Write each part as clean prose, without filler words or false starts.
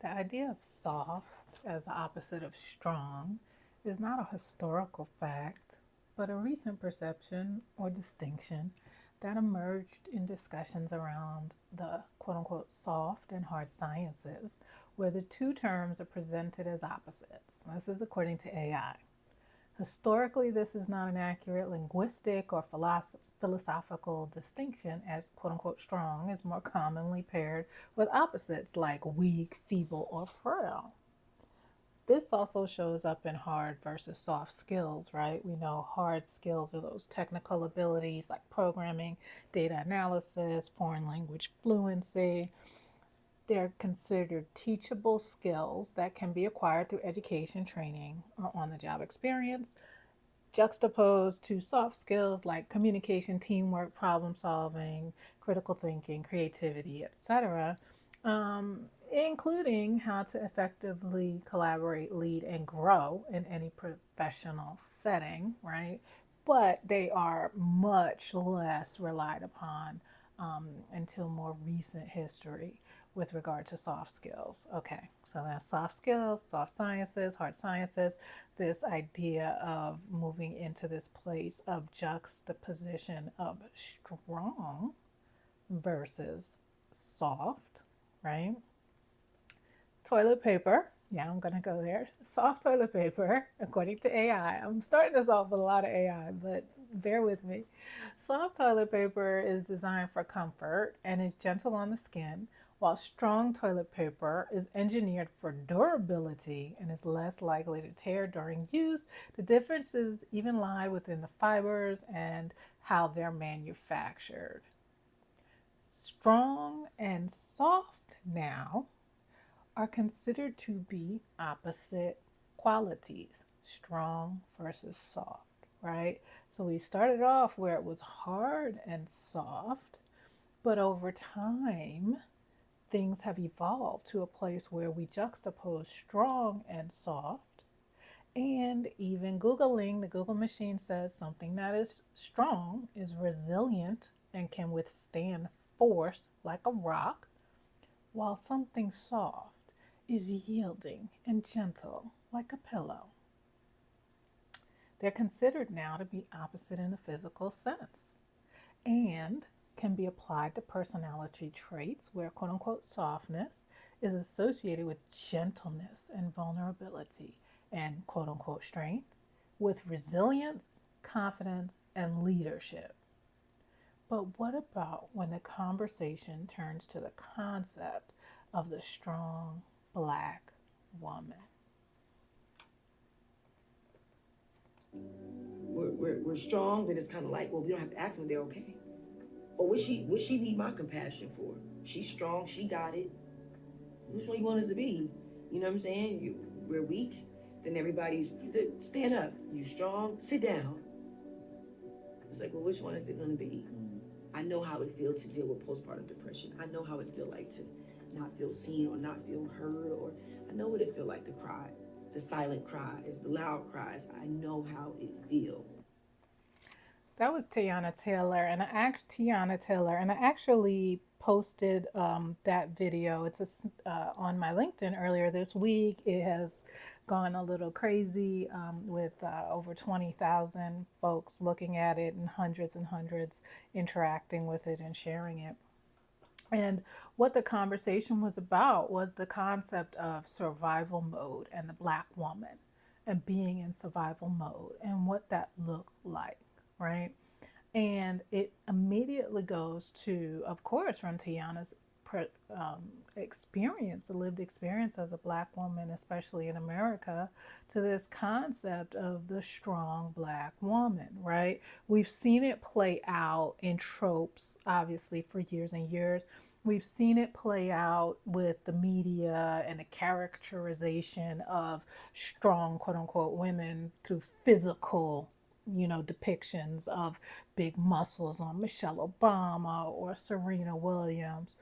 The idea of soft as the opposite of strong is not a historical fact, but a recent perception or distinction that emerged in discussions around the quote unquote soft and hard sciences, where the two terms are presented as opposites. This is according to AI. Historically, this is not an accurate linguistic or philosophical distinction, as quote unquote strong is more commonly paired with opposites like weak, feeble, or frail. This also shows up in hard versus soft skills, right? We know hard skills are those technical abilities like programming, data analysis, foreign language fluency. They're considered teachable skills that can be acquired through education, training, or on the job experience, juxtaposed to soft skills like communication, teamwork, problem solving, critical thinking, creativity, etc., including how to effectively collaborate, lead, and grow in any professional setting, right? But they are much less relied upon until more recent history with regard to soft skills. Okay, so that's soft skills, soft sciences, hard sciences, this idea of moving into this place of juxtaposition of strong versus soft, right? Toilet paper. Yeah, I'm gonna go there. Soft toilet paper, according to AI. I'm starting this off with a lot of AI, but bear with me. Soft toilet paper is designed for comfort and is gentle on the skin, while strong toilet paper is engineered for durability and is less likely to tear during use. The differences even lie within the fibers and how they're manufactured. Strong and soft now are considered to be opposite qualities, strong versus soft, right? So we started off where it was hard and soft, but over time, things have evolved to a place where we juxtapose strong and soft. And even Googling, the Google machine says something that is strong is resilient and can withstand force like a rock, while something soft is yielding and gentle like a pillow. They're considered now to be opposite in a physical sense and can be applied to personality traits where quote unquote softness is associated with gentleness and vulnerability and quote unquote strength with resilience, confidence, and leadership. But what about when the conversation turns to the concept of the strong black woman? We're strong, then it's kind of like, well, we don't have to ask them if they're okay. Or what she need my compassion for? She's strong, she got it. Which one you want us to be? You know what I'm saying? We're weak, then everybody's stand up. You strong, sit down. It's like, well, which one is it gonna be? I know how it feels to deal with postpartum depression. I know how it feels like to not feel seen or not feel heard, or I know what it feels like to cry. The silent cries, the loud cries. I know how it feels. That was Tiana Taylor, and I actually posted that video. On my LinkedIn earlier this week. It has gone a little crazy with over 20,000 folks looking at it and hundreds interacting with it and sharing it. And what the conversation was about was the concept of survival mode and the black woman and being in survival mode and what that looked like, right? And it immediately goes to, of course, from Tiana's experience, the lived experience as a black woman, especially in America, to this concept of the strong black woman, right? We've seen it play out in tropes, obviously, for years and years. We've seen it play out with the media and the characterization of strong, quote unquote, women through physical depictions of big muscles on Michelle Obama or Serena Williams.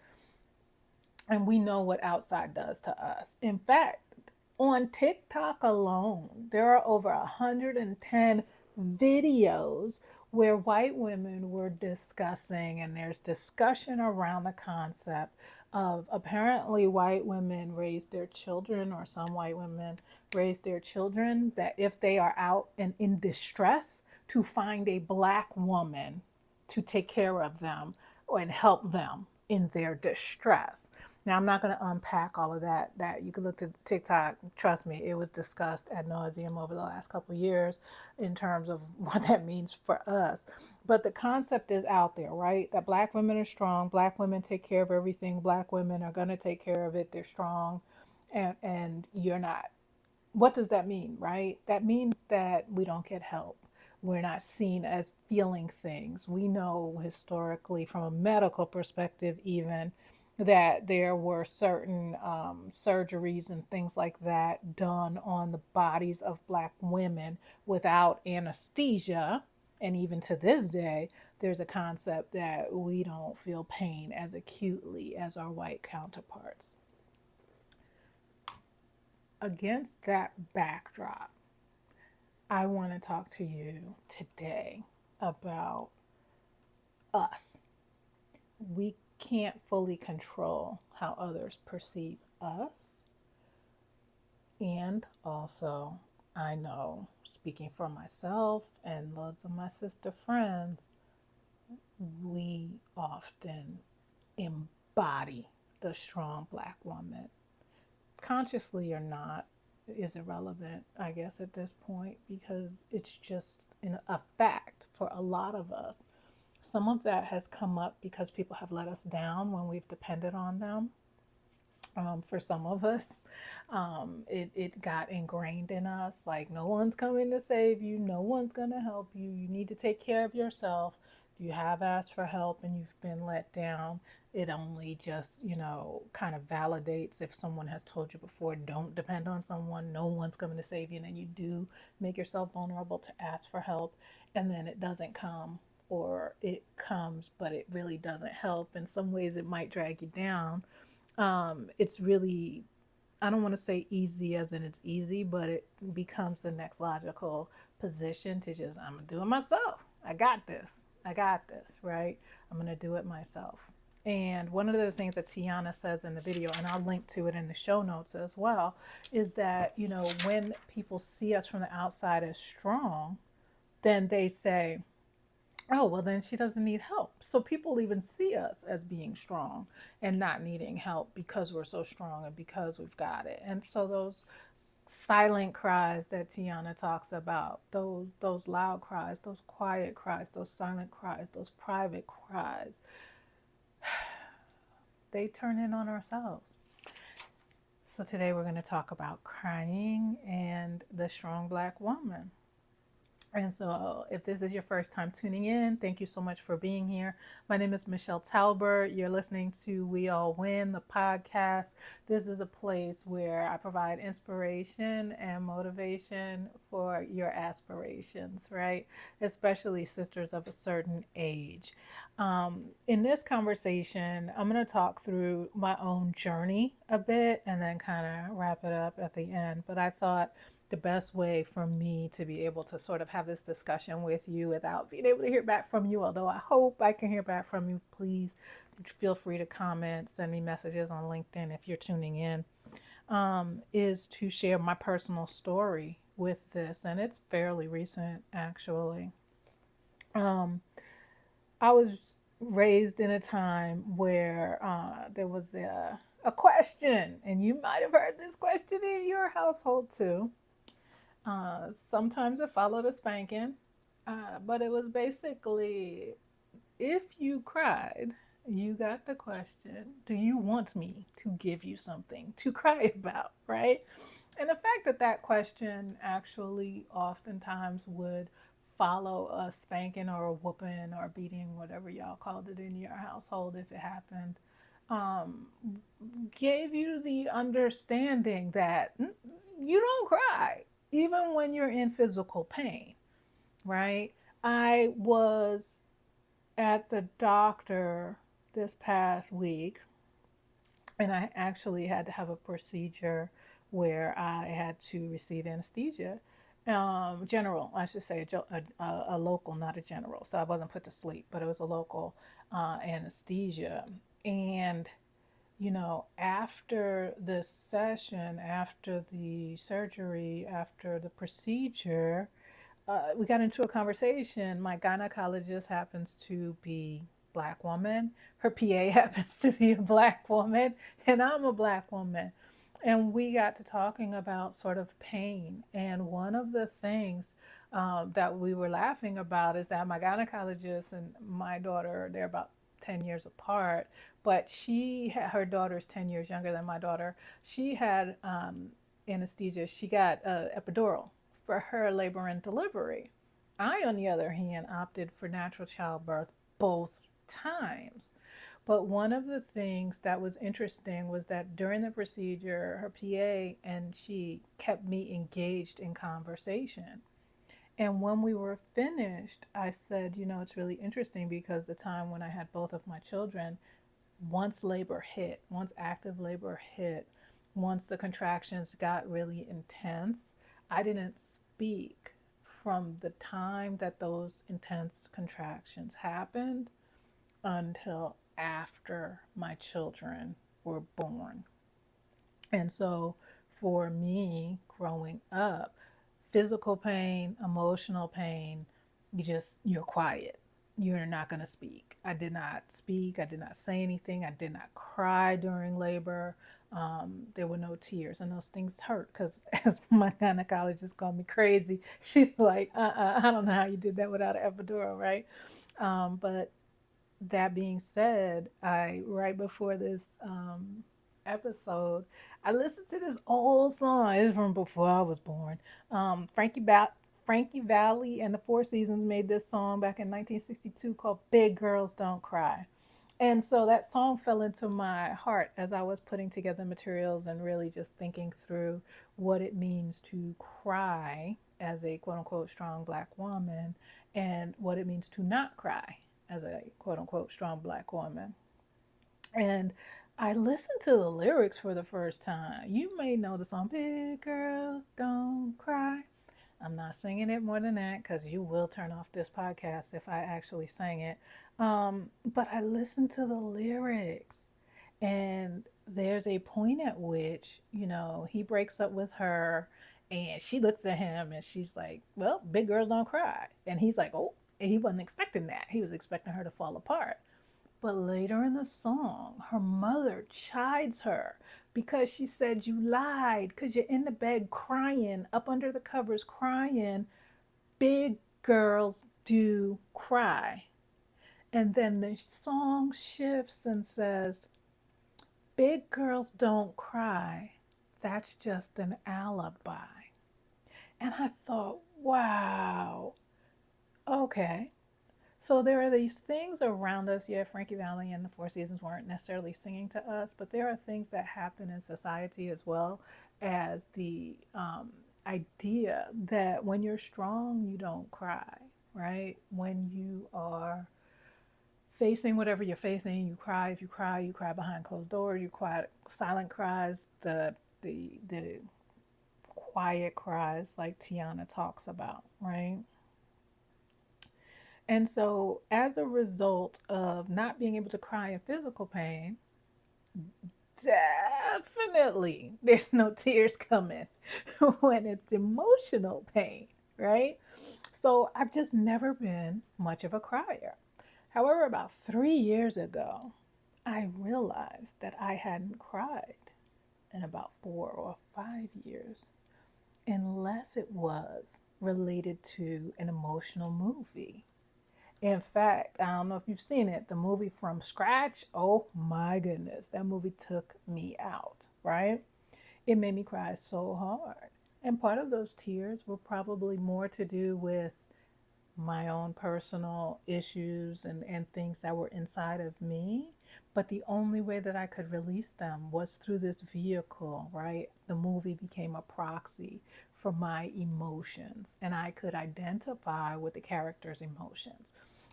And we know what outside does to us. In fact, on TikTok alone, there are over 110 videos where white women were discussing, and there's discussion around the concept of apparently white women raise their children, or some white women raise their children, that if they are out and in distress, to find a black woman to take care of them and help them in their distress. Now, I'm not going to unpack all of that. That you can look at TikTok. Trust me, it was discussed ad nauseum over the last couple of years in terms of what that means for us. But the concept is out there, right? That black women are strong. Black women take care of everything. Black women are going to take care of it. They're strong, and you're not. What does that mean, right? That means that we don't get help. We're not seen as feeling things. We know historically, from a medical perspective, even that there were certain surgeries and things like that done on the bodies of black women without anesthesia. And even to this day, there's a concept that we don't feel pain as acutely as our white counterparts. Against that backdrop, I want to talk to you today about us. We can't fully control how others perceive us. And also, I know, speaking for myself and loads of my sister friends, we often embody the strong black woman. Consciously or not is irrelevant, I guess, at this point, because it's just a fact for a lot of us. Some of that has come up because people have let us down when we've depended on them. For some of us, it got ingrained in us, like, no one's coming to save you, no one's going to help you, you need to take care of yourself. If you have asked for help and you've been let down, it only just, kind of validates if someone has told you before, don't depend on someone, no one's coming to save you, and then you do make yourself vulnerable to ask for help, and then it doesn't come, or it comes but it really doesn't help. In some ways it might drag you down. It's really, I don't want to say easy as in it's easy, but it becomes the next logical position to just, I'm going to do it myself. I got this. Right? I'm going to do it myself. And one of the things that Tiana says in the video, and I'll link to it in the show notes as well, is that, when people see us from the outside as strong, then they say, oh, well, then she doesn't need help. So people even see us as being strong and not needing help because we're so strong and because we've got it. And so those silent cries that Tiana talks about, those loud cries, those quiet cries, those silent cries, those private cries, they turn in on ourselves. So today we're going to talk about crying and the strong black woman. And so if this is your first time tuning in, thank you so much for being here. My name is Michelle Talbert. You're listening to We All Win, the podcast. This is a place where I provide inspiration and motivation for your aspirations, right? Especially sisters of a certain age. In this conversation, I'm going to talk through my own journey a bit and then kind of wrap it up at the end. But I thought the best way for me to be able to sort of have this discussion with you without being able to hear back from you, although I hope I can hear back from you, please feel free to comment, send me messages on LinkedIn if you're tuning in, is to share my personal story with this. And it's fairly recent, actually. I was raised in a time where there was a question, and you might have heard this question in your household too. Sometimes it followed a spanking, but it was basically, if you cried, you got the question, do you want me to give you something to cry about, right? And the fact that that question actually oftentimes would follow a spanking or a whooping or beating, whatever y'all called it in your household if it happened, um, gave you the understanding that you don't cry even when you're in physical pain, right? I was at the doctor this past week, and I actually had to have a procedure where I had to receive anesthesia. General, I should say, a local, not a general. So I wasn't put to sleep, but it was a local anesthesia. And after the session, after the surgery, after the procedure, we got into a conversation. My gynecologist happens to be black woman. Her PA happens to be a black woman, and I'm a black woman. And we got to talking about sort of pain. And one of the things that we were laughing about is that my gynecologist and my daughter, they're about 10 years apart, but her daughter's 10 years younger than my daughter. She had anesthesia. She got epidural for her labor and delivery. I, on the other hand, opted for natural childbirth both times. But one of the things that was interesting was that during the procedure, her PA and she kept me engaged in conversation. And when we were finished, I said, it's really interesting because the time when I had both of my children, once active labor hit, once the contractions got really intense, I didn't speak from the time that those intense contractions happened until after my children were born. And so for me growing up, physical pain, emotional pain, you're quiet. You're not going to speak. I did not speak. I did not say anything. I did not cry during labor. There were no tears, and those things hurt because, as my gynecologist called me crazy, she's like, I don't know how you did that without an epidural, right? But that being said, I right before this episode, I listened to this old song. It's from before I was born. Frankie Valli and the Four Seasons made this song back in 1962 called "Big Girls Don't Cry." And so that song fell into my heart as I was putting together materials and really just thinking through what it means to cry as a quote unquote strong black woman and what it means to not cry as a quote unquote strong black woman. And I listened to the lyrics for the first time. You may know the song "Big Girls Don't Cry." I'm not singing it more than that because you will turn off this podcast if I actually sang it. But I listened to the lyrics, and there's a point at which, he breaks up with her, and she looks at him and she's like, "Well, big girls don't cry." And he's like, "Oh," and he wasn't expecting that. He was expecting her to fall apart. But later in the song, her mother chides her because she said, "You lied because you're in the bed crying, up under the covers crying. Big girls do cry." And then the song shifts and says, "Big girls don't cry. That's just an alibi." And I thought, wow, okay. So there are these things around us. Yeah, Frankie Valli and the Four Seasons weren't necessarily singing to us, but there are things that happen in society as well as the idea that when you're strong, you don't cry, right? When you are facing whatever you're facing, you cry. If you cry, you cry behind closed doors. You cry silent cries, the quiet cries like Tiana talks about, right? And so, as a result of not being able to cry in physical pain, definitely there's no tears coming when it's emotional pain, right? So, I've just never been much of a crier. However, about 3 years ago, I realized that I hadn't cried in about 4 or 5 years, unless it was related to an emotional movie. In fact, I don't know if you've seen it, the movie From Scratch. Oh my goodness, that movie took me out, right? It made me cry so hard. And part of those tears were probably more to do with my own personal issues and things that were inside of me. But the only way that I could release them was through this vehicle, right? The movie became a proxy for my emotions, and I could identify with the character's emotions.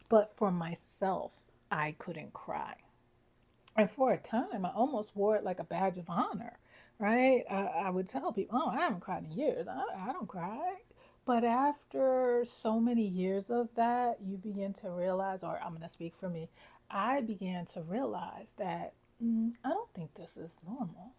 But for myself, I couldn't cry. And for a time, I almost wore it like a badge of honor, right? I would tell people, "Oh, I haven't cried in years. I don't cry." But after so many years of that, you begin to realize, or I'm going to speak for me, I began to realize that I don't think this is normal.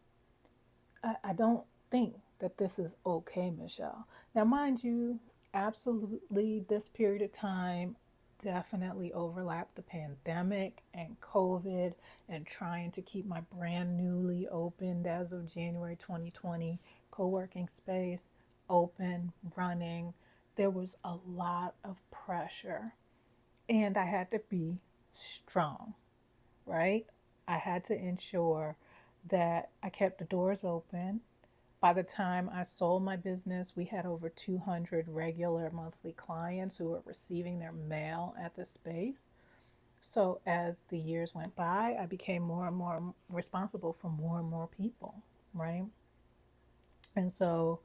I don't think that this is okay, Michelle. Now, mind you, absolutely, this period of time definitely overlapped the pandemic and COVID and trying to keep my brand newly opened as of January 2020 co working space open, running. There was a lot of pressure, and I had to be strong, right? I had to ensure that I kept the doors open. By the time I sold my business, we had over 200 regular monthly clients who were receiving their mail at the space. So as the years went by, I became more and more responsible for more and more people, right? And so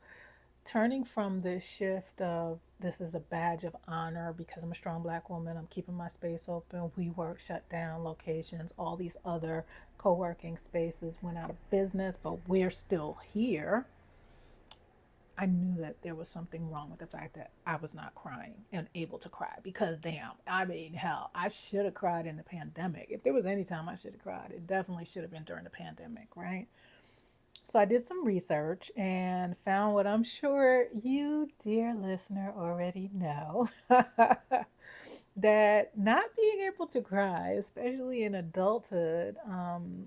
turning from this shift of this is a badge of honor because I'm a strong black woman, I'm keeping my space open, we work shut down locations, all these other co working spaces went out of business, but we're still here. I knew that there was something wrong with the fact that I was not crying and able to cry because, damn, I mean, hell, I should have cried in the pandemic. If there was any time I should have cried, it definitely should have been during the pandemic, right? So I did some research and found what I'm sure you, dear listener, already know that not being able to cry, especially in adulthood,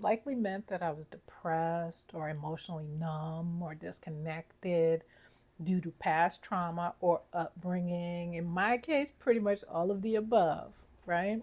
likely meant that I was depressed or emotionally numb or disconnected due to past trauma or upbringing. In my case, pretty much all of the above, right?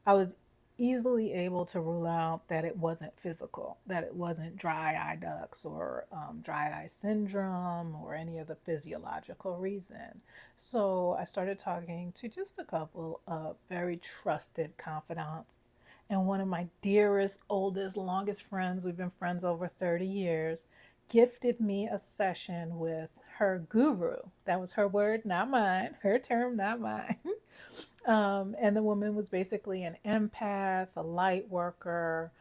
I was easily able to rule out that it wasn't physical, that it wasn't dry eye ducts or dry eye syndrome or any other physiological reason. So I started talking to just a couple of very trusted confidants. And one of my dearest, oldest, longest friends, we've been friends over 30 years, gifted me a session with her guru. That was her word, not mine, her term, not mine. And the woman was basically an empath, a light worker.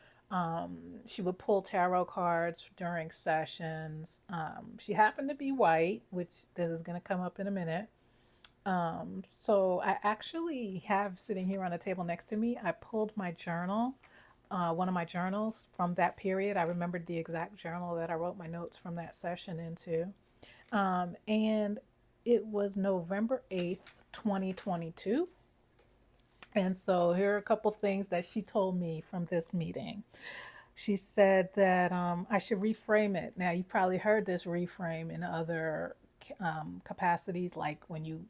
She would pull tarot cards during sessions. She happened to be white, which this is going to come up in a minute. So I actually have sitting here on the table next to me, I pulled my journal, one of my journals from that period. I remembered the exact journal that I wrote my notes from that session into. And it was November 8th, 2022. And so here are a couple things that she told me from this meeting. She said that I should reframe it. Now, you probably heard this reframe in other capacities, like when you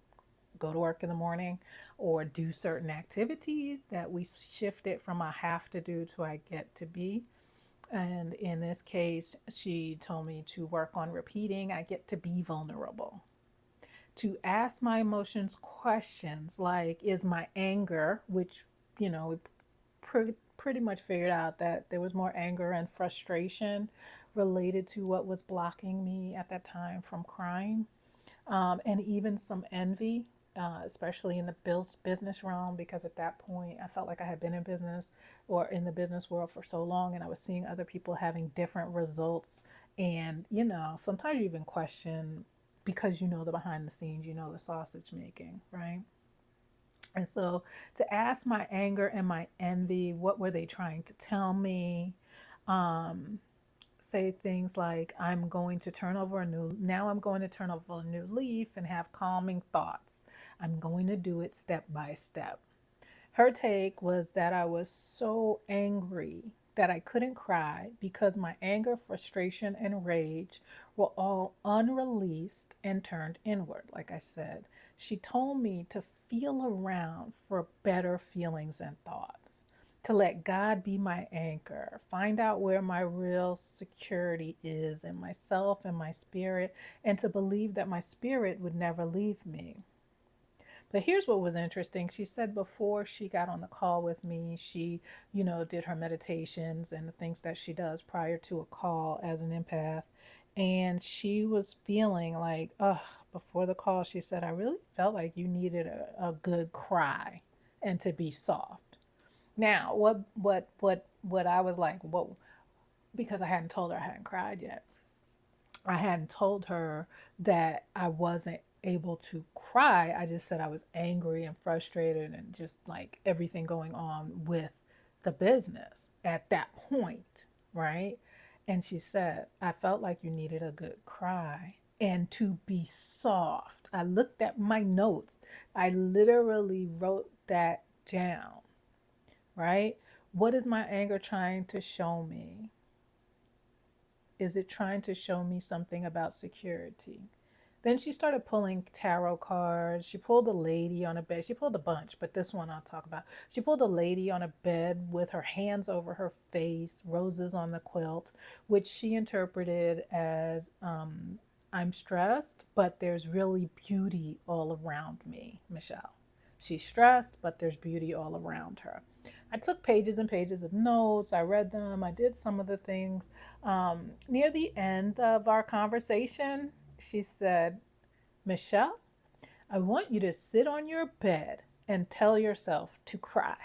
go to work in the morning or do certain activities, that we shift it from I have to do to I get to be. And in this case, she told me to work on repeating I get to be vulnerable, to ask my emotions questions like, is my anger, which, we pretty much figured out that there was more anger and frustration related to what was blocking me at that time from crying, and even some envy, especially in the business realm, because at that point I felt like I had been in business or in the business world for so long and I was seeing other people having different results. And, sometimes you even question because the behind the scenes, the sausage making, right? And so to ask my anger and my envy, what were they trying to tell me? Um, Say things like, I'm going to turn over a new leaf and have calming thoughts. I'm going to do it step by step. Her take was that I was so angry that I couldn't cry because my anger, frustration, and rage were all unreleased and turned inward, like I said. She told me to feel around for better feelings and thoughts, to let God be my anchor, find out where my real security is in myself and my spirit, and to believe that my spirit would never leave me. But here's what was interesting. She said before she got on the call with me, she, did her meditations and the things that she does prior to a call as an empath. And she was feeling like, before the call, she said, I really felt like you needed a good cry and to be soft. Now, what I was like, whoa, because I hadn't told her I hadn't cried yet. I hadn't told her that I wasn't able to cry. I just said I was angry and frustrated and just like everything going on with the business at that point, right? And she said, I felt like you needed a good cry and to be soft. I looked at my notes. I literally wrote that down, right? What is my anger trying to show me? Is it trying to show me something about security? Then she started pulling tarot cards. She pulled a lady on a bed. She pulled a bunch, but this one I'll talk about. She pulled a lady on a bed with her hands over her face, roses on the quilt, which she interpreted as I'm stressed, but there's really beauty all around me, Michelle. She's stressed, but there's beauty all around her. I took pages and pages of notes. I read them. I did some of the things. Near the end of our conversation, she said, Michelle, I want you to sit on your bed and tell yourself to cry.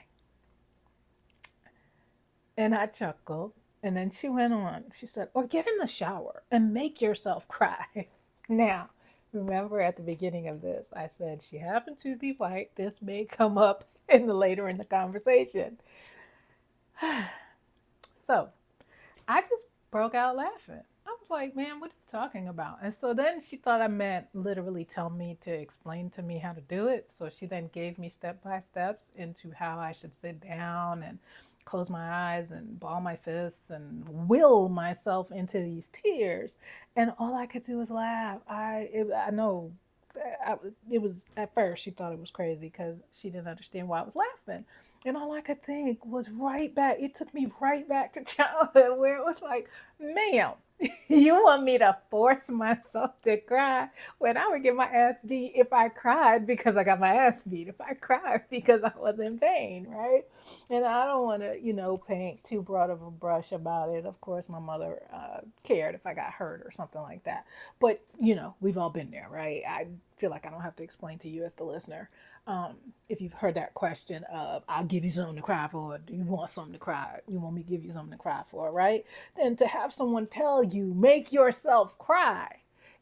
And I chuckled. And then she went on. She said, or get in the shower and make yourself cry. Now, remember at the beginning of this, I said she happened to be white. This may come up later in the conversation. So I just broke out laughing. I was like, man, what are you talking about? And so then she thought I meant literally tell me to explain to me how to do it. So she then gave me step by steps into how I should sit down and close my eyes and ball my fists and will myself into these tears. And all I could do was laugh. I know it was at first she thought it was crazy because she didn't understand why I was laughing. And all I could think was right back. It took me right back to childhood where it was like, ma'am, you want me to force myself to cry when I would get my ass beat if I cried because I got my ass beat, if I cried because I was in pain, right? And I don't want to, paint too broad of a brush about it. Of course, my mother cared if I got hurt or something like that. But, we've all been there, right? I feel like I don't have to explain to you as the listener. If you've heard that question of, I'll give you something to cry for, do you want something to cry? You want me to give you something to cry for, right? Then to have someone tell you, make yourself cry,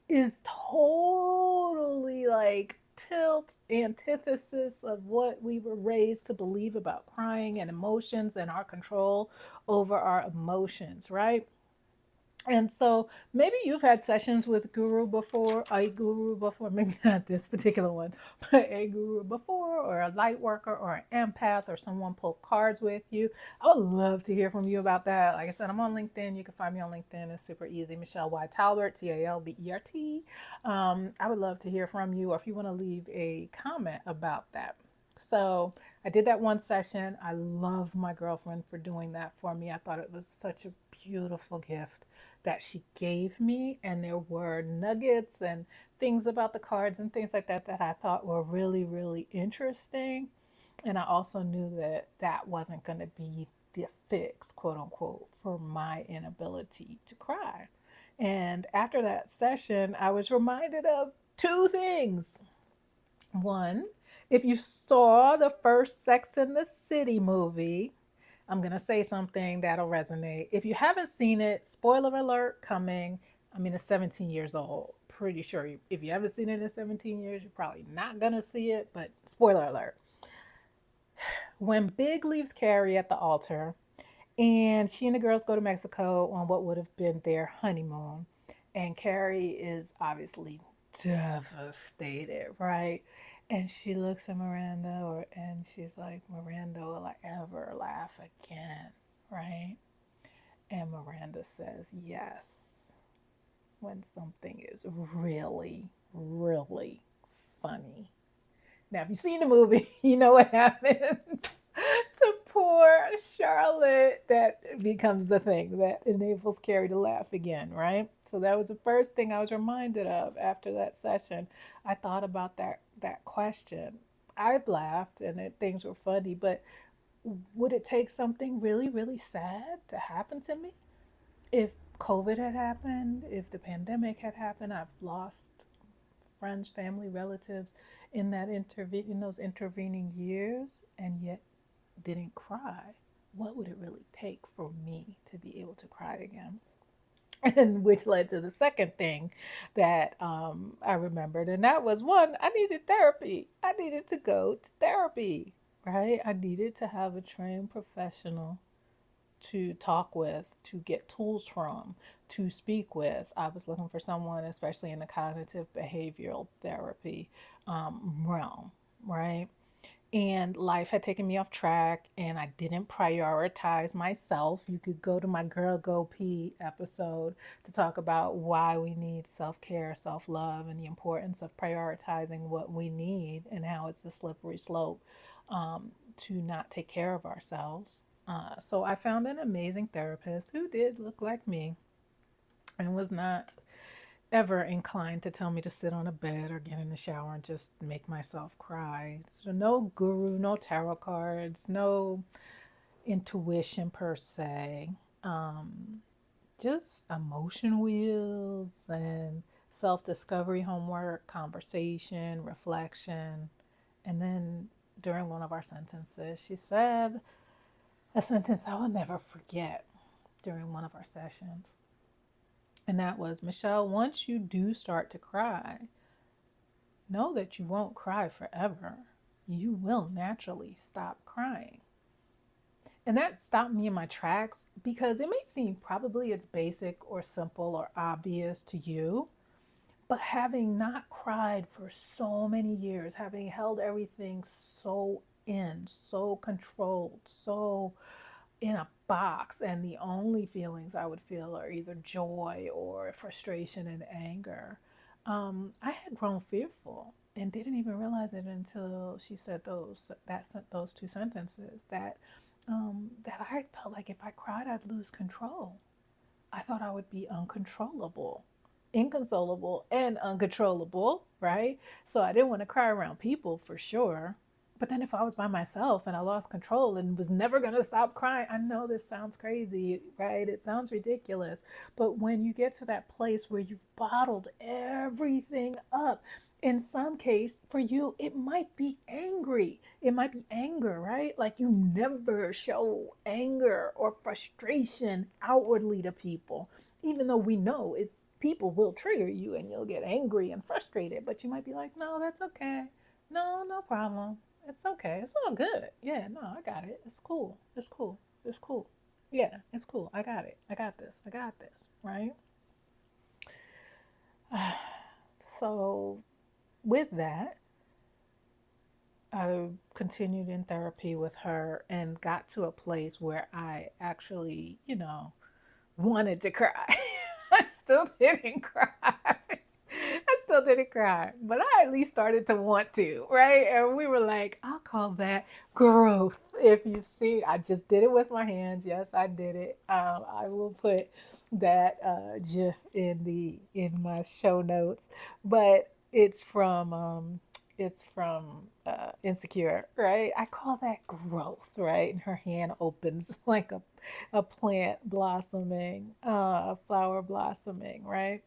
is totally like tilt antithesis of what we were raised to believe about crying and emotions and our control over our emotions, right? And so maybe you've had sessions with a guru before, maybe not this particular one, but a guru before, or a light worker, or an empath, or someone pulled cards with you. I would love to hear from you about that. Like I said, I'm on LinkedIn. You can find me on LinkedIn. It's super easy. Michelle Y. Talbert, Talbert. I would love to hear from you, or if you want to leave a comment about that. So I did that one session. I love my girlfriend for doing that for me. I thought it was such a beautiful gift that she gave me, and there were nuggets and things about the cards and things like that that I thought were really, really interesting. And I also knew that that wasn't going to be the fix, quote unquote, for my inability to cry. And after that session, I was reminded of two things. One, if you saw the first Sex in the City movie, I'm going to say something that'll resonate. If you haven't seen it, spoiler alert coming. I mean, it's 17 years old. Pretty sure if you haven't seen it in 17 years, you're probably not going to see it, but spoiler alert. When Big leaves Carrie at the altar and she and the girls go to Mexico on what would have been their honeymoon, and Carrie is obviously devastated, right? And she looks at Miranda, and she's like, Miranda, will I ever laugh again, right? And Miranda says, yes, when something is really, really funny. Now, if you've seen the movie, you know what happens to poor Charlotte. That becomes the thing that enables Carrie to laugh again, right? So that was the first thing I was reminded of after that session. I thought about that question. I laughed and things were funny, but would it take something really, really sad to happen to me? If COVID had happened, if the pandemic had happened, I've lost friends, family, relatives in those intervening years, and yet didn't cry. What would it really take for me to be able to cry again? And which led to the second thing that I remembered, and that was one, I needed therapy. I needed to go to therapy. right? I needed to have a trained professional to talk with, to get tools from, to speak with. I was looking for someone, especially in the cognitive behavioral therapy realm, right? And life had taken me off track and I didn't prioritize myself. You could go to my Girl Go Pee episode to talk about why we need self care, self love, and the importance of prioritizing what we need and how it's a slippery slope to not take care of ourselves. So I found an amazing therapist who did look like me and was not ever inclined to tell me to sit on a bed or get in the shower and just make myself cry. So no guru, no tarot cards, no intuition per se. Just emotion wheels and self discovery homework, conversation, reflection. And then during one of our sentences, she said a sentence I will never forget during one of our sessions. And that was, Michelle, once you do start to cry, know that you won't cry forever. You will naturally stop crying. And that stopped me in my tracks because it may seem probably it's basic or simple or obvious to you, but having not cried for so many years, having held everything so in, so controlled, so in a box, and the only feelings I would feel are either joy or frustration and anger. I had grown fearful and didn't even realize it until she said those two sentences that I felt like if I cried I'd lose control. I thought I would be uncontrollable, inconsolable, and uncontrollable, right? So I didn't want to cry around people for sure. But then if I was by myself and I lost control and was never going to stop crying, I know this sounds crazy, right? It sounds ridiculous. But when you get to that place where you've bottled everything up, in some case for you it might be angry, it might be anger, right? Like you never show anger or frustration outwardly to people, even though we know it, people will trigger you and you'll get angry and frustrated, but you might be like, no, that's okay, no, no problem, it's okay, it's all good, yeah, no, I got it, it's cool, it's cool, it's cool, yeah, it's cool, I got it, I got this, I got this, right? So with that, I continued in therapy with her and got to a place where I actually, wanted to cry. I still didn't cry. I still didn't cry, but I at least started to want to, right? And we were like, I'll call that growth. If you see, I just did it with my hands. Yes, I did it. I will put that GIF in my show notes, but it's from Insecure, right? I call that growth, right? And her hand opens like a plant blossoming, a flower blossoming, right?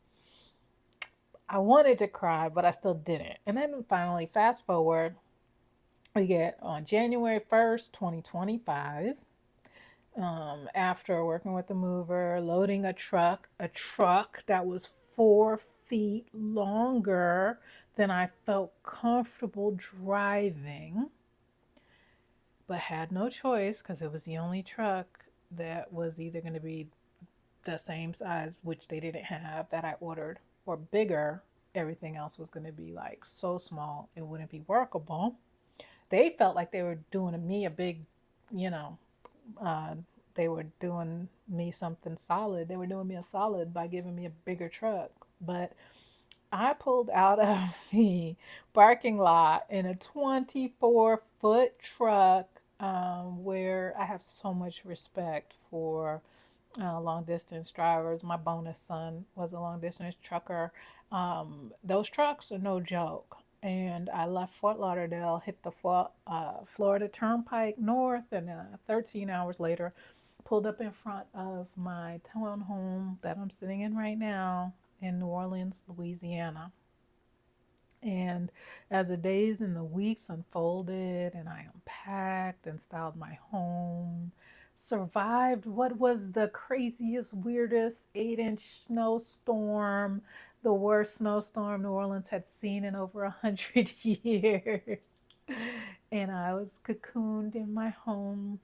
I wanted to cry, but I still didn't. And then finally, fast forward, we get on January 1st, 2025. After working with the mover, loading a truck that was 4 feet longer than I felt comfortable driving, but had no choice because it was the only truck that was either going to be the same size, which they didn't have that I ordered, or bigger. Everything else was going to be like so small it wouldn't be workable. They felt like they were doing me a big, you know, uh, they were doing me something solid. They were doing me a solid by giving me a bigger truck. But I pulled out of the parking lot in a 24-foot truck, where I have so much respect for long distance drivers. My bonus son was a long distance trucker. Those trucks are no joke. And I left Fort Lauderdale, hit the Florida Turnpike North, and 13 hours later, pulled up in front of my townhome that I'm sitting in right now in New Orleans, Louisiana. And as the days and the weeks unfolded and I unpacked and styled my home, survived what was the craziest, weirdest 8-inch snowstorm, the worst snowstorm New Orleans had seen in over 100 years. and I was cocooned in my home.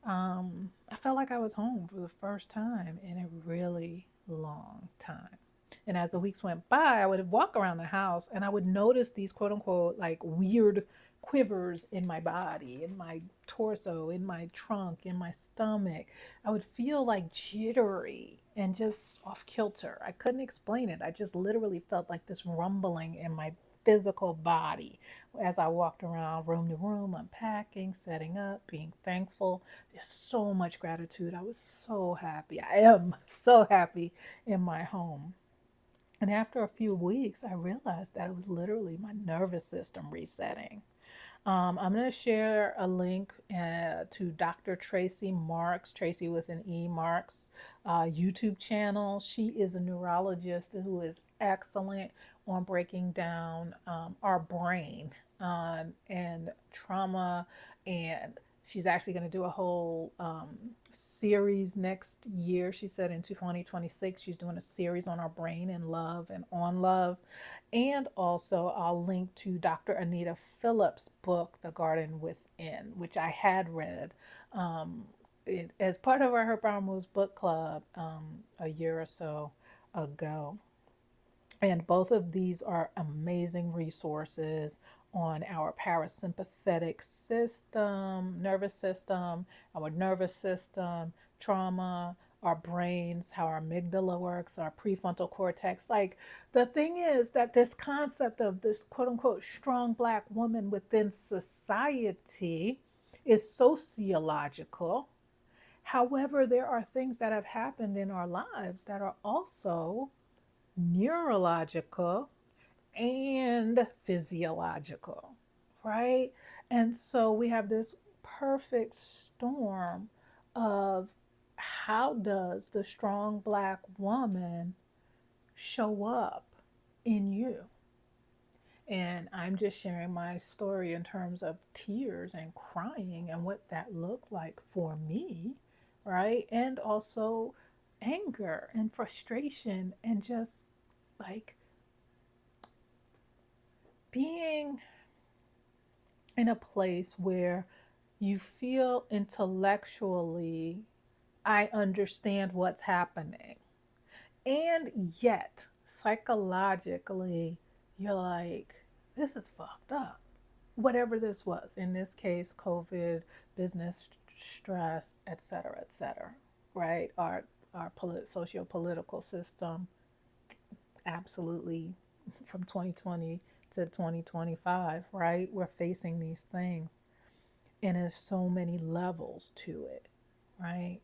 I felt like I was home for the first time in a really long time. And as the weeks went by, I would walk around the house and I would notice these quote unquote like weird quivers in my body, in my torso, in my trunk, in my stomach. I would feel like jittery and just off kilter. I couldn't explain it. I just literally felt like this rumbling in my physical body as I walked around room to room, unpacking, setting up, being thankful. There's so much gratitude. I was so happy. I am so happy in my home. And after a few weeks, I realized that it was literally my nervous system resetting. I'm going to share a link to Dr. Tracy Marks, Tracy with an E Marks, YouTube channel. She is a neurologist who is excellent on breaking down our brain and trauma. And she's actually going to do a whole series next year. She said in 2026, she's doing a series on our brain and love and on love. And also, I'll link to Dr. Anita Phillips' book, The Garden Within, which I had read as part of our Her Power Moves book club a year or so ago. And both of these are amazing resources on our parasympathetic system, our nervous system, trauma, our brains, how our amygdala works, our prefrontal cortex. Like the thing is that this concept of this quote unquote strong black woman within society is sociological. However, there are things that have happened in our lives that are also neurological and physiological, right? And so we have this perfect storm of how does the strong black woman show up in you? And I'm just sharing my story in terms of tears and crying and what that looked like for me, right? And also anger and frustration and just like being in a place where you feel intellectually, I understand what's happening. And yet, psychologically, you're like, this is fucked up. Whatever this was, in this case, COVID, business stress, et cetera, right? Our socio-political system, absolutely from 2020 to 2025, right? We're facing these things. And there's so many levels to it, right?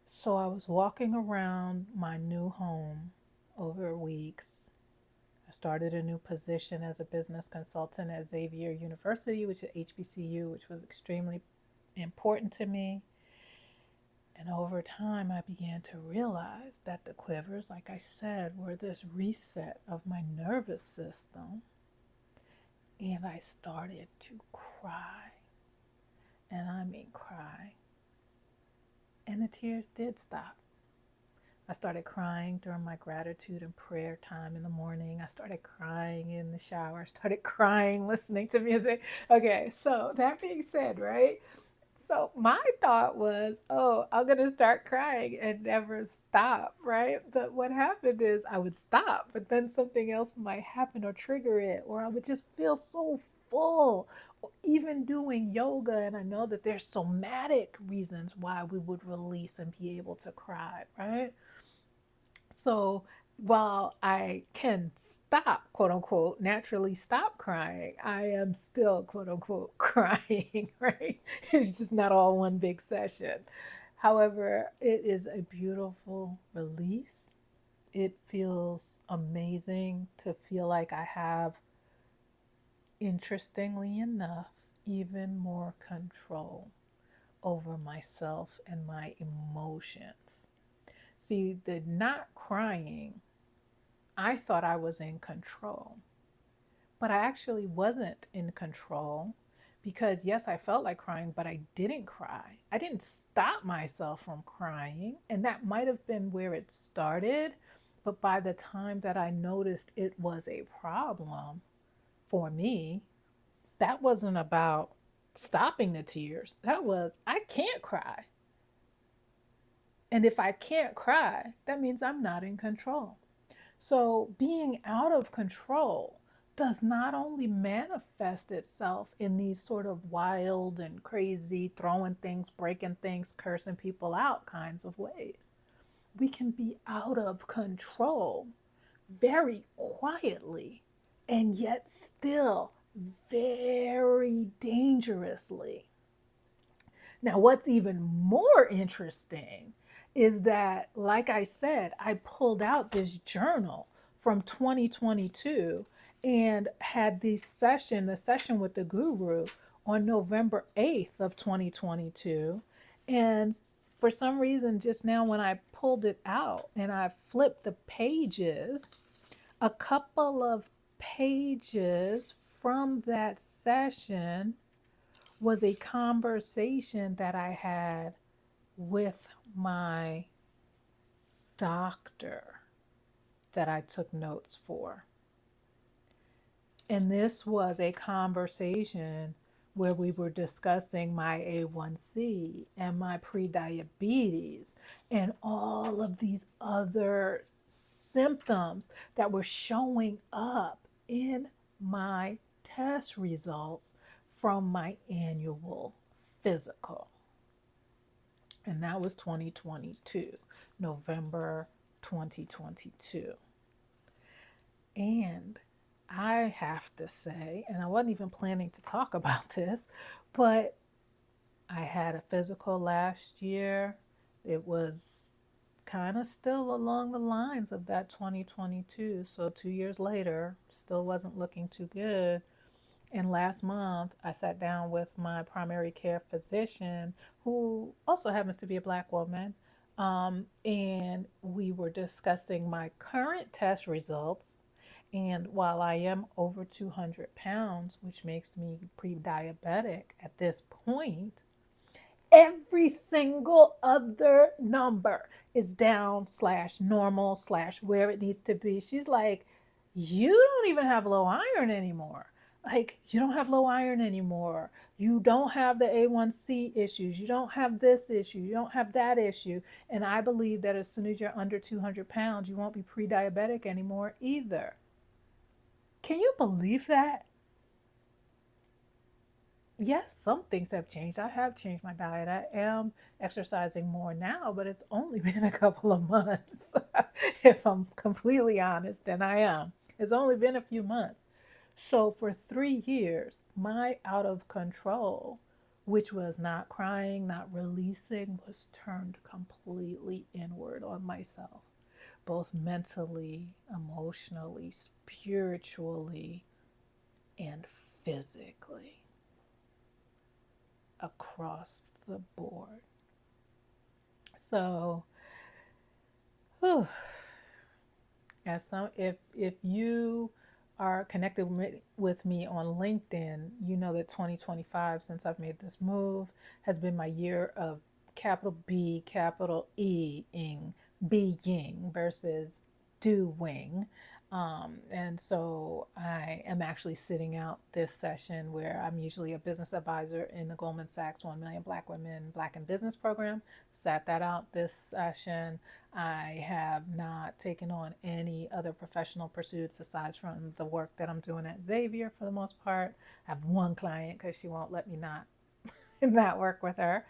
So I was walking around my new home over weeks. I started a new position as a business consultant at Xavier University, which is HBCU, which was extremely important to me. And over time, I began to realize that the quivers, like I said, were this reset of my nervous system. And I started to cry. And I mean, cry. And the tears did stop. I started crying during my gratitude and prayer time in the morning. I started crying in the shower. I started crying listening to music. Okay, so that being said, right? So my thought was, oh, I'm going to start crying and never stop, right? But what happened is I would stop, but then something else might happen or trigger it, or I would just feel so full. Or even doing yoga, and I know that there's somatic reasons why we would release and be able to cry, right? So while I can stop, quote unquote, naturally stop crying, I am still, quote unquote, crying, right? It's just not all one big session. However, it is a beautiful release. It feels amazing to feel like I have, interestingly enough, even more control over myself and my emotions. See, the not crying, I thought I was in control, but I actually wasn't in control because, yes, I felt like crying, but I didn't cry. I didn't stop myself from crying, and that might have been where it started. But by the time that I noticed it was a problem for me, that wasn't about stopping the tears. That was, I can't cry. And if I can't cry, that means I'm not in control. So being out of control does not only manifest itself in these sort of wild and crazy, throwing things, breaking things, cursing people out kinds of ways. We can be out of control very quietly and yet still very dangerously. Now, what's even more interesting is that, like I said, I pulled out this journal from 2022 and had the session with the guru on November 8th of 2022. And for some reason, just now when I pulled it out and I flipped the pages, a couple of pages from that session was a conversation that I had with my doctor that I took notes for. And this was a conversation where we were discussing my A1C and my prediabetes and all of these other symptoms that were showing up in my test results from my annual physical. And that was 2022, November 2022. And I have to say, and I wasn't even planning to talk about this, but I had a physical last year. It was kind of still along the lines of that 2022. So 2 years later, still wasn't looking too good. And last month, I sat down with my primary care physician, who also happens to be a Black woman. And we were discussing my current test results. And while I am over 200 pounds, which makes me pre diabetic at this point, every single other number is down slash normal slash where it needs to be. She's like, you don't even have low iron anymore. Like, you don't have low iron anymore. You don't have the A1C issues. You don't have this issue. You don't have that issue. And I believe that as soon as you're under 200 pounds, you won't be pre diabetic anymore either. Can you believe that? Yes, some things have changed. I have changed my diet. I am exercising more now, but it's only been a couple of months. If I'm completely honest, then I am. It's only been a few months. So for 3 years, my out of control, which was not crying, not releasing, was turned completely inward on myself, both mentally, emotionally, spiritually, and physically, across the board. So, whew, as some, if you are connected with me on LinkedIn, you know that 2025, since I've made this move, has been my year of capital B, capital E-ing, being versus doing. And so I am actually sitting out this session where I'm usually a business advisor in the Goldman Sachs 1 Million Black Women Black in Business program. Sat that out this session. I have not taken on any other professional pursuits aside from the work that I'm doing at Xavier for the most part. I have one client because she won't let me not work with her.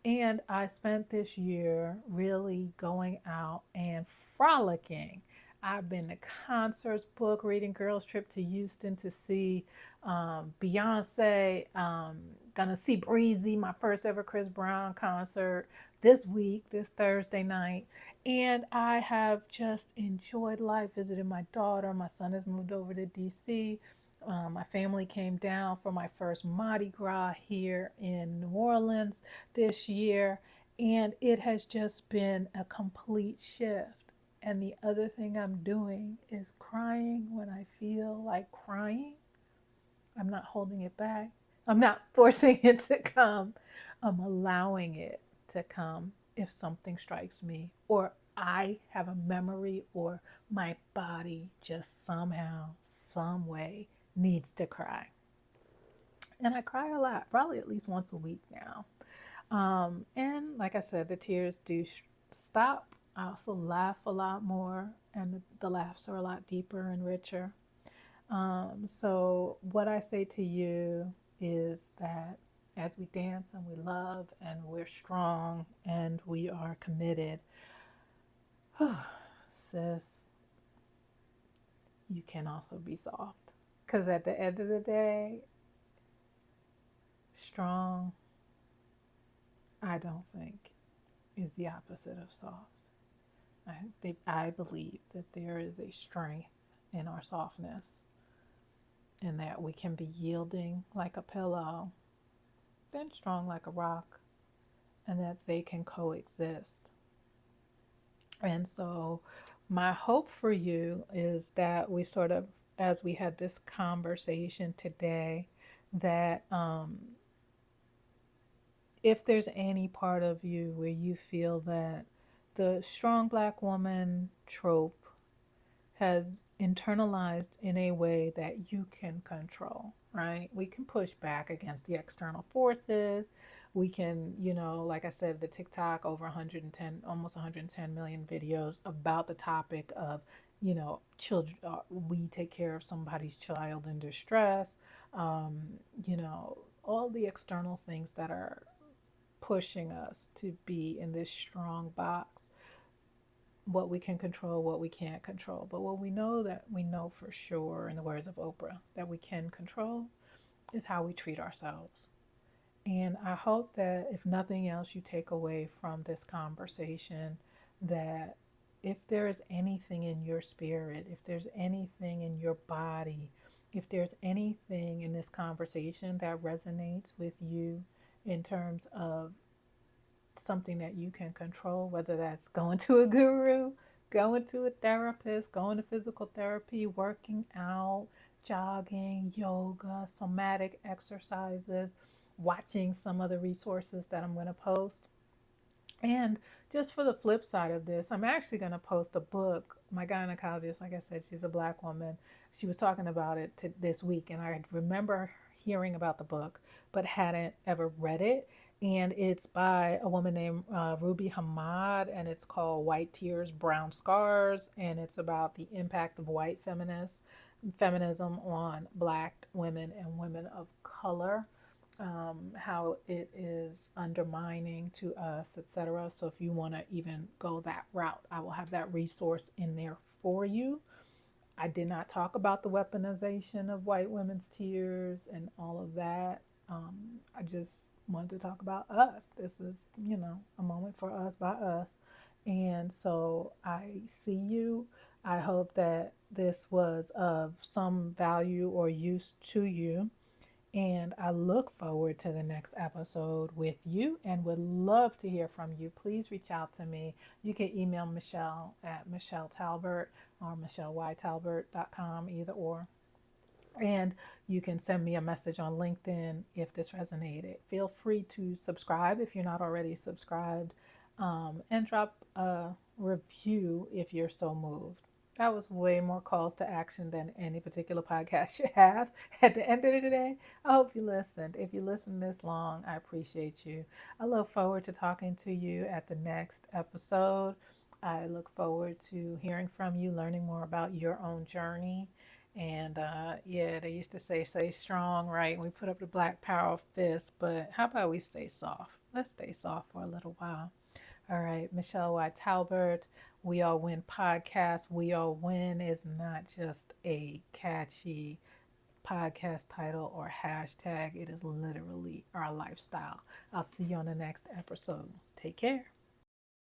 And I spent this year really going out and frolicking. I've been to concerts, book reading, girls trip to Houston to see Beyonce. Gonna see Breezy, my first ever Chris Brown concert this week, this Thursday night. And I have just enjoyed life, visited my daughter. My son has moved over to DC. My family came down for my first Mardi Gras here in New Orleans this year. And it has just been a complete shift. And the other thing I'm doing is crying when I feel like crying. I'm not holding it back. I'm not forcing it to come. I'm allowing it to come if something strikes me, or I have a memory, or my body just somehow, some way needs to cry. And I cry a lot, probably at least once a week now. And like I said, the tears do stop. I also laugh a lot more, and the laughs are a lot deeper and richer. So, what I say to you is that as we dance and we love and we're strong and we are committed, sis, you can also be soft. Because at the end of the day, strong, I don't think, is the opposite of soft. I believe that there is a strength in our softness and that we can be yielding like a pillow, then strong like a rock, and that they can coexist. And so, my hope for you is that we sort of, as we had this conversation today, that if there's any part of you where you feel that the strong black woman trope has internalized in a way that you can control, right? We can push back against the external forces. We can, like I said, the TikTok over 110, almost 110 million videos about the topic of, children, we take care of somebody's child in distress, um, all the external things that are pushing us to be in this strong box, what we can control, what we can't control. But what we know, that we know for sure, in the words of Oprah, that we can control is how we treat ourselves. And I hope that if nothing else, you take away from this conversation that if there is anything in your spirit, if there's anything in your body, if there's anything in this conversation that resonates with you in terms of something that you can control, whether that's going to a guru, going to a therapist, going to physical therapy, working out, jogging, yoga, somatic exercises, watching some of the resources that I'm going to post. And just for the flip side of this, I'm actually going to post a book. My gynecologist, like I said, she's a black woman. She was talking about it this week, and I remember hearing about the book, but hadn't ever read it. And it's by a woman named Ruby Hamad, and it's called White Tears, Brown Scars. And it's about the impact of white feminism on black women and women of color, how it is undermining to us, etc. So if you want to even go that route, I will have that resource in there for you. I did not talk about the weaponization of white women's tears and all of that. I just wanted to talk about us. This is, a moment for us by us. And so I see you. I hope that this was of some value or use to you. And I look forward to the next episode with you and would love to hear from you. Please reach out to me. You can email Michelle at Michelle Talbert or MichelleYTalbert.com, either or. And you can send me a message on LinkedIn if this resonated. Feel free to subscribe if you're not already subscribed, and drop a review if you're so moved. That was way more calls to action than any particular podcast should have. At the end of the day, I hope you listened. If you listened this long, I appreciate you. I look forward to talking to you at the next episode. I look forward to hearing from you, learning more about your own journey. And yeah, they used to say, stay strong, right? We put up the black power fist, but how about we stay soft? Let's stay soft for a little while. All right, Michelle Y. Talbert, We All Win podcast. We All Win is not just a catchy podcast title or hashtag, it is literally our lifestyle. I'll see you on the next episode. Take care.